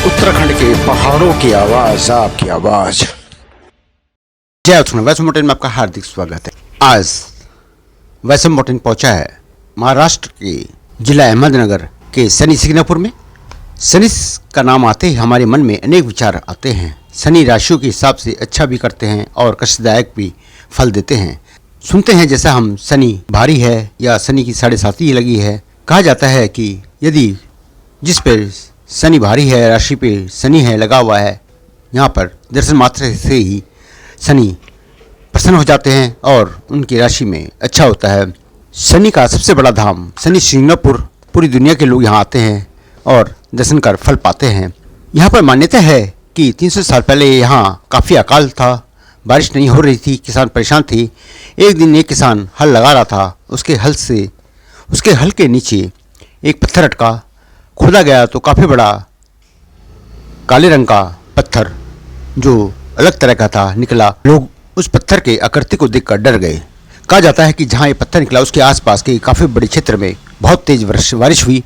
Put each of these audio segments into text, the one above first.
उत्तराखंड के पहाड़ों की आवाज, आपकी आवाज। जय उत्तराखंड, वैष्णव मोटेन में आपका हार्दिक स्वागत है। आज वैष्णव मोटेन पहुंचा है महाराष्ट्र के जिला अहमदनगर के शनि सिग्नापुर में। शनि का नाम आते ही हमारे मन में अनेक विचार आते हैं। शनि राशियों के हिसाब से अच्छा भी करते हैं और कष्टदायक भी फल देते हैं। सुनते हैं जैसा हम शनि भारी है या शनि की 7.5 लगी है। कहा जाता है कि यदि जिस पे शनि भारी है, राशि पे शनि है लगा हुआ है, यहाँ पर दर्शन मात्र से ही शनि प्रसन्न हो जाते हैं और उनकी राशि में अच्छा होता है। शनि का सबसे बड़ा धाम शनि सिग्नापुर, पूरी दुनिया के लोग यहाँ आते हैं और दर्शन कर फल पाते हैं। यहाँ पर मान्यता है कि 300 साल पहले यहाँ काफ़ी अकाल था, बारिश नहीं हो रही थी, किसान परेशान थे। एक दिन एक किसान हल लगा रहा था, उसके हल के नीचे एक पत्थर अटका, खोदा गया तो काफ़ी बड़ा काले रंग का पत्थर जो अलग तरह का था निकला। लोग उस पत्थर के आकृति को देखकर डर गए। कहा जाता है कि जहाँ ये पत्थर निकला उसके आसपास के काफ़ी बड़े क्षेत्र में बहुत तेज बारिश हुई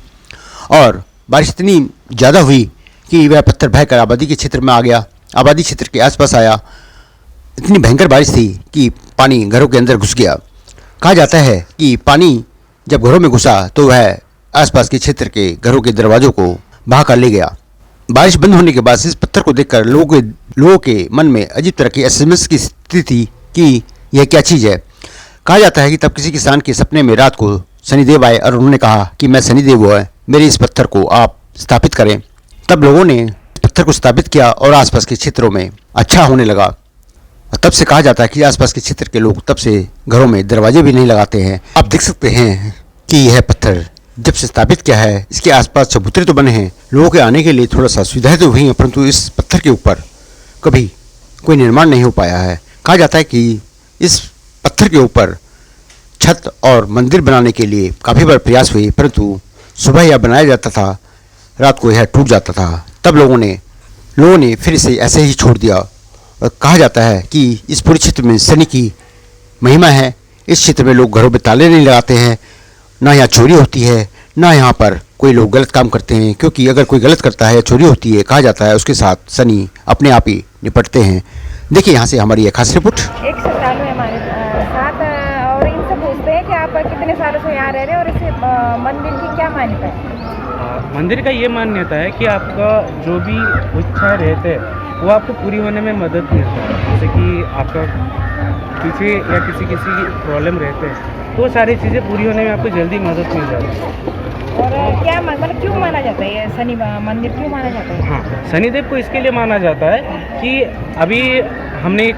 और बारिश इतनी ज़्यादा हुई कि वह पत्थर बहकर आबादी के क्षेत्र में आ गया, आबादी क्षेत्र के आसपास आया। इतनी भयंकर बारिश थी कि पानी घरों के अंदर घुस गया। कहा जाता है कि पानी जब घरों में घुसा तो वह आसपास के क्षेत्र के घरों के दरवाजों को बहा कर ले गया। बारिश बंद होने के बाद इस पत्थर को देखकर लोगों के मन में अजीब तरह की असमंजस की स्थिति थी कि यह क्या चीज़ है। कहा जाता है कि तब किसी किसान के सपने में रात को शनिदेव आए और उन्होंने कहा कि मैं शनिदेव हूँ, मेरे इस पत्थर को आप स्थापित करें। तब लोगों ने इस पत्थर को स्थापित किया और आसपास के क्षेत्रों में अच्छा होने लगा। और तब से कहा जाता है कि आसपास के क्षेत्र के लोग तब से घरों में दरवाजे भी नहीं लगाते हैं। आप देख सकते हैं कि यह पत्थर जब से स्थापित किया है, इसके आसपास चबूतरे तो बने हैं, लोगों के आने के लिए थोड़ा सा सुविधाएं तो हुई हैं, परंतु इस पत्थर के ऊपर कभी कोई निर्माण नहीं हो पाया है। कहा जाता है कि इस पत्थर के ऊपर छत और मंदिर बनाने के लिए काफ़ी बार प्रयास हुए, परंतु सुबह यह बनाया जाता था, रात को यह टूट जाता था। तब लोगों ने फिर इसे ऐसे ही छोड़ दिया। और कहा जाता है कि इस पूरे क्षेत्र में शनि की महिमा है। इस क्षेत्र में लोग घरों में ताले नहीं लगाते हैं, ना यहाँ चोरी होती है, ना यहाँ पर कोई लोग गलत काम करते हैं, क्योंकि अगर कोई गलत करता है, चोरी होती है, कहा जाता है उसके साथ शनि अपने आप ही निपटते हैं। देखिए यहाँ से हमारी एक खास रिपोर्ट। एक श्रद्धालु है हमारे साथ और इनसे पूछते हैं कि आप कितने सालों से यहाँ रह रहे हैं और इस मंदिर की क्या मान्यता है। मंदिर का ये मान्यता है कि आपका जो भी इच्छा रहते हैं वो आपको पूरी होने में मदद मिलता है। जैसे कि आपका किसी की प्रॉब्लम रहते हैं तो वो सारी चीज़ें पूरी होने में आपको जल्दी मदद मिल जाती है। और क्या मतलब क्यों माना जाता है ये शनि मंदिर क्यों माना जाता है? हाँ, शनिदेव को इसके लिए माना जाता है कि अभी हमने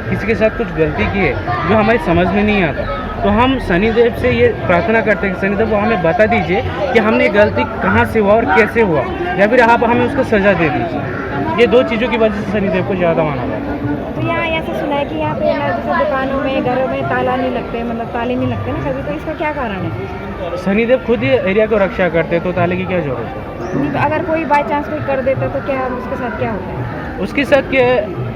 किसी के साथ कुछ गलती की है जो हमारी समझ में नहीं आता, तो हम शनिदेव से ये प्रार्थना करते हैं कि शनिदेव को हमें बता दीजिए कि हमने गलती कहाँ से हुआ और कैसे हुआ, या फिर आप हमें उसको सज़ा दे दीजिए। ये दो चीज़ों की वजह से शनिदेव को ज़्यादा माना जाता है। तो यहाँ ऐसा सुना है कि यहाँ पे जैसे दुकानों में, घरों में ताला नहीं लगते, मतलब ताले नहीं लगते ना कभी, तो इसका क्या कारण है? शनिदेव खुद ही एरिया को रक्षा करते हैं, तो ताले की क्या जरूरत है? नहीं तो अगर कोई बाई चांस कोई कर देता तो क्या उसके साथ क्या होता है? उसके साथ क्या,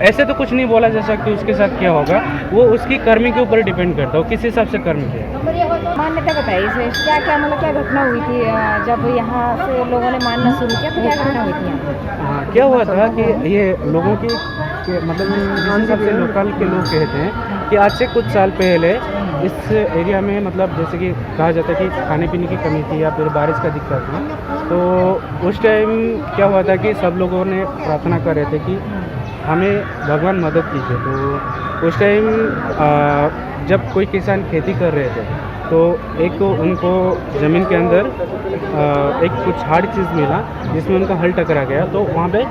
ऐसे तो कुछ नहीं बोला जा सकता उसके साथ क्या होगा, वो उसकी कर्मी के ऊपर डिपेंड करता है, किस हिसाब से कर्म किया। मान्यता बताइए इसे, क्या क्या मतलब क्या घटना हुई थी जब यहाँ से लोगों ने मानना शुरू किया, तो क्या घटना हुई थी यहाँ? हाँ, क्या हुआ था कि ये लोगों की मतलब जिस हिसाब से लोकल के लोग कहते हैं कि आज से कुछ साल पहले इस एरिया में मतलब जैसे कि कहा जाता है कि खाने पीने की कमी थी या फिर बारिश का दिक्कत थी, तो उस टाइम क्या हुआ था कि सब लोगों ने प्रार्थना कर रहे थे कि हमें भगवान मदद कीजिए। तो उस टाइम जब कोई किसान खेती कर रहे थे तो एक उनको ज़मीन के अंदर एक कुछ हार्ड चीज़ मिला जिसमें उनका हल टकरा गया, तो वहाँ पे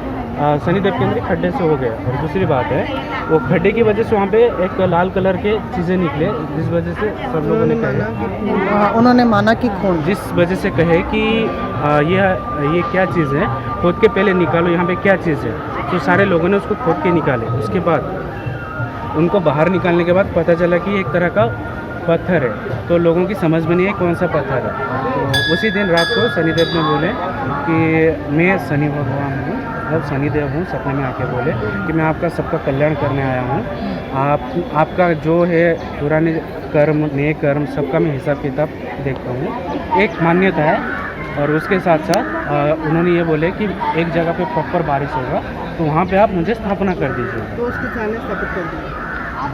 शनिदेव के अंदर खड्डे से हो गया। और दूसरी बात है वो खड्डे की वजह से वहाँ पे एक लाल कलर के चीज़ें निकले, जिस वजह से सब लोगों ने कहे, उन्होंने माना कि खून, जिस वजह से कहे कि ये क्या चीज़ है, खोद के पहले निकालो यहाँ पे क्या चीज़ है। तो सारे लोगों ने उसको खोद के निकाले। उसके बाद उनको बाहर निकालने के बाद पता चला कि एक तरह का पत्थर है, तो लोगों की समझ में नहीं है कौन सा पत्थर है। तो उसी दिन रात को शनिदेव ने बोले कि मैं शनि भगवान हूँ, मतलब शनिदेव हूँ, सपने में आके बोले कि मैं आपका सबका कल्याण करने आया हूँ। आपका जो है पुराने कर्म, नए कर्म, सबका मैं हिसाब किताब देखता हूँ। एक मान्यता है और उसके साथ साथ उन्होंने ये बोले कि एक जगह पे प्रॉपर बारिश होगा तो वहाँ पे आप मुझे स्थापना कर दीजिएगा। तो उसके सामने स्थापित कर दिया।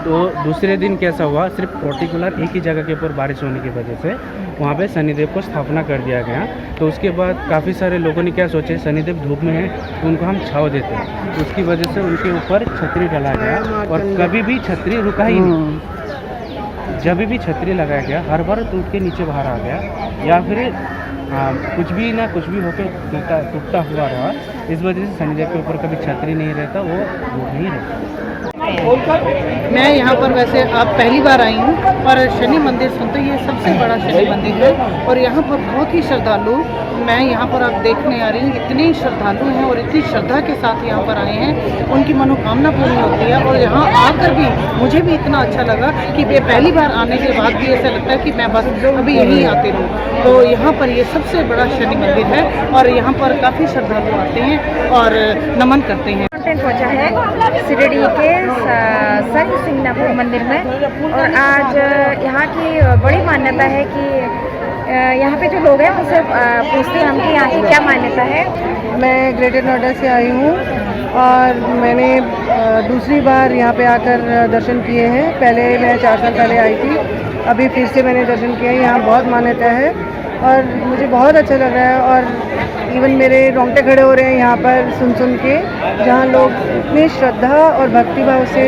तो दूसरे दिन कैसा हुआ, सिर्फ पर्टिकुलर एक ही जगह के ऊपर बारिश होने की वजह से वहाँ पे शनिदेव को स्थापना कर दिया गया। तो उसके बाद काफ़ी सारे लोगों ने क्या सोचे, शनिदेव धूप में है तो उनको हम छाँव देते हैं, तो उसकी वजह से उनके ऊपर छतरी डाला गया और कभी भी छतरी रुका ही नहीं। जब भी छतरी लगाया गया हर बार टूट के नीचे बाहर आ गया या फिर कुछ भी होकर टूटता हुआ रहा। इस वजह से शनिदेव के ऊपर कभी छतरी नहीं रहता, वो नहीं रहता। मैं यहाँ पर वैसे अब पहली बार आई हूँ और शनि मंदिर सुनते ये सबसे बड़ा शनि मंदिर है और यहाँ पर बहुत ही श्रद्धालु, मैं यहाँ पर आप देखने आ रही हूँ, इतने श्रद्धालु हैं और इतनी श्रद्धा के साथ यहाँ पर आए हैं, उनकी मनोकामना पूरी होती है। और यहाँ आकर भी मुझे भी इतना अच्छा लगा कि पहली बार आने के बाद भी ऐसा लगता है कि मैं बस अभी यहीं आती रहूँ। तो यहाँ पर ये सबसे बड़ा शनि मंदिर है और यहाँ पर काफ़ी श्रद्धालु आते हैं और नमन करते हैं। पहुंचा है शिरडी के संत सिंगनापुर मंदिर में और आज यहाँ की बड़ी मान्यता है कि यहाँ पे जो लोग हैं उनसे पूछते हैं हम कि यहाँ की क्या मान्यता है। मैं ग्रेटर नोएडा से आई हूँ और मैंने दूसरी बार यहाँ पे आकर दर्शन किए हैं। पहले मैं 4 साल पहले आई थी, अभी फिर से मैंने दर्शन किया है। यहाँ बहुत मान्यता है और मुझे बहुत अच्छा लग रहा है और इवन मेरे रोंगटे खड़े हो रहे हैं यहाँ पर सुन के, जहाँ लोग इतनी श्रद्धा और भक्तिभाव से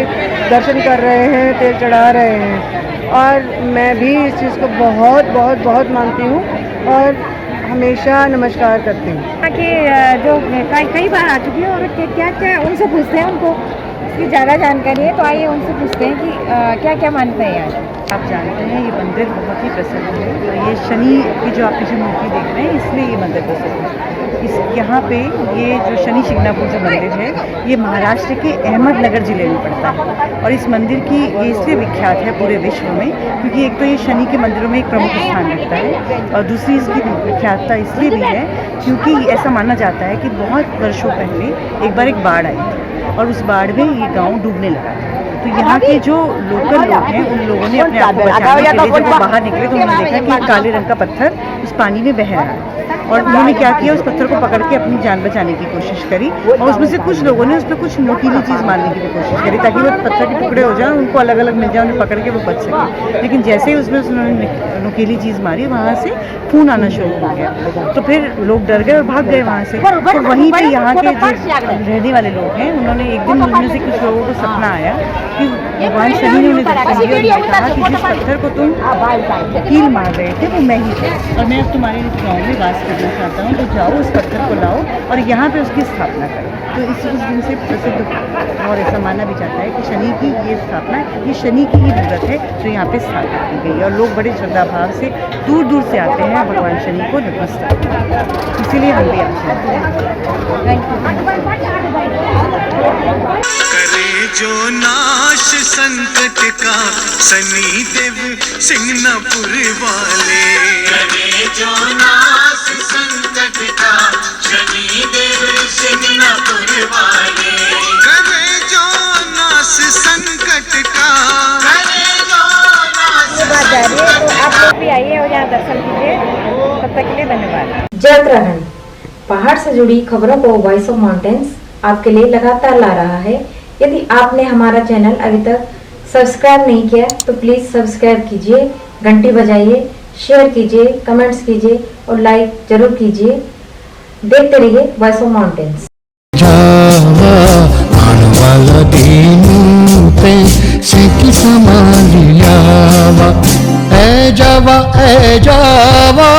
दर्शन कर रहे हैं, तेल चढ़ा रहे हैं। और मैं भी इस चीज़ को बहुत बहुत बहुत मानती हूँ और हमेशा नमस्कार करती हूँ। कि जो कई बार आ चुकी है और क्या क्या उनसे पूछते हैं, उनको इसकी ज़्यादा जानकारी है तो आइए उनसे पूछते हैं कि क्या क्या मानते हैं यहाँ। आप जानते हैं ये मंदिर बहुत ही प्रसिद्ध है। तो ये शनि की जो आप पीछे मूर्ति देख रहे हैं इसलिए ये मंदिर प्रसिद्ध है। इस यहाँ पे ये जो शनि शिंगणापुर जो मंदिर है ये महाराष्ट्र के अहमदनगर ज़िले में पड़ता है और इस मंदिर की ये इसलिए विख्यात है पूरे विश्व में क्योंकि एक तो ये शनि के मंदिरों में एक प्रमुख स्थान रखता है और दूसरी इसकी विख्यातता इसलिए भी है क्योंकि ऐसा माना जाता है कि बहुत वर्षों पहले एक बार एक बाढ़ आई थी और उस बाढ़ में ये गाँव डूबने लगा था। तो यहाँ के जो लोकल लोग हैं उन लोगों ने अपने आप को बचाने के लिए जब वो बाहर निकले तो उन्होंने देखा कि काले रंग का पत्थर उस पानी में बह रहा है और उन्होंने क्या किया, उस पत्थर को पकड़ के अपनी जान बचाने की कोशिश करी और उसमें से कुछ लोगों ने उस पर कुछ नुकीली चीज़ मारने की भी कोशिश करी ताकि वो पत्थर के टुकड़े हो जाए, उनको अलग अलग मिल जाए, उन्हें पकड़ के वो बच सके। लेकिन जैसे ही उसमें उन्होंने नुकीली चीज़ मारी वहाँ से खून आना शुरू हो गया तो फिर लोग डर गए और भाग गए वहाँ से। तो वहीं पर यहाँ के जो रहने वाले लोग हैं उन्होंने एक दिन उनमें से कुछ लोगों को सपना आया कि भगवान शनि ने उन्हें कहा कि जिस पत्थर को तुम कील मार रहे थे वो मैं ही थी और मैं अब तुम्हारे इस गाँव में वास करना चाहता हूँ, तो जाओ उस पत्थर को लाओ और यहाँ पे उसकी स्थापना करो। तो इस दिन से प्रसिद्ध और ऐसा माना भी जाता है कि शनि की ये स्थापना ये शनि की ही मूर्त है जो यहाँ पे स्थापित की गई है और लोग बड़े श्रद्धा भाव से दूर दूर से आते हैं भगवान शनि को नमस्कार करने, इसीलिए हम भी अच्छे करे जो नाश संकट का शनि देव सिंगनापुर वाले, करे जो नाश संकट का शनि देव सिंगनापुर वाले, करे जो नाश संकट का, करे जो नाश तो आप लोग भी आइए और यहाँ दर्शन कीजिए। तब तक के लिए धन्यवाद। जय उत्तराखंड। पहाड़ से जुड़ी खबरों को वॉइस ऑफ माउंटेन्स आपके लिए लगातार ला रहा है। यदि आपने हमारा चैनल अभी तक सब्सक्राइब नहीं किया तो प्लीज सब्सक्राइब कीजिए, घंटी बजाइए, शेयर कीजिए, कमेंट्स कीजिए और लाइक जरूर कीजिए। देखते रहिए voice of mountains. A Java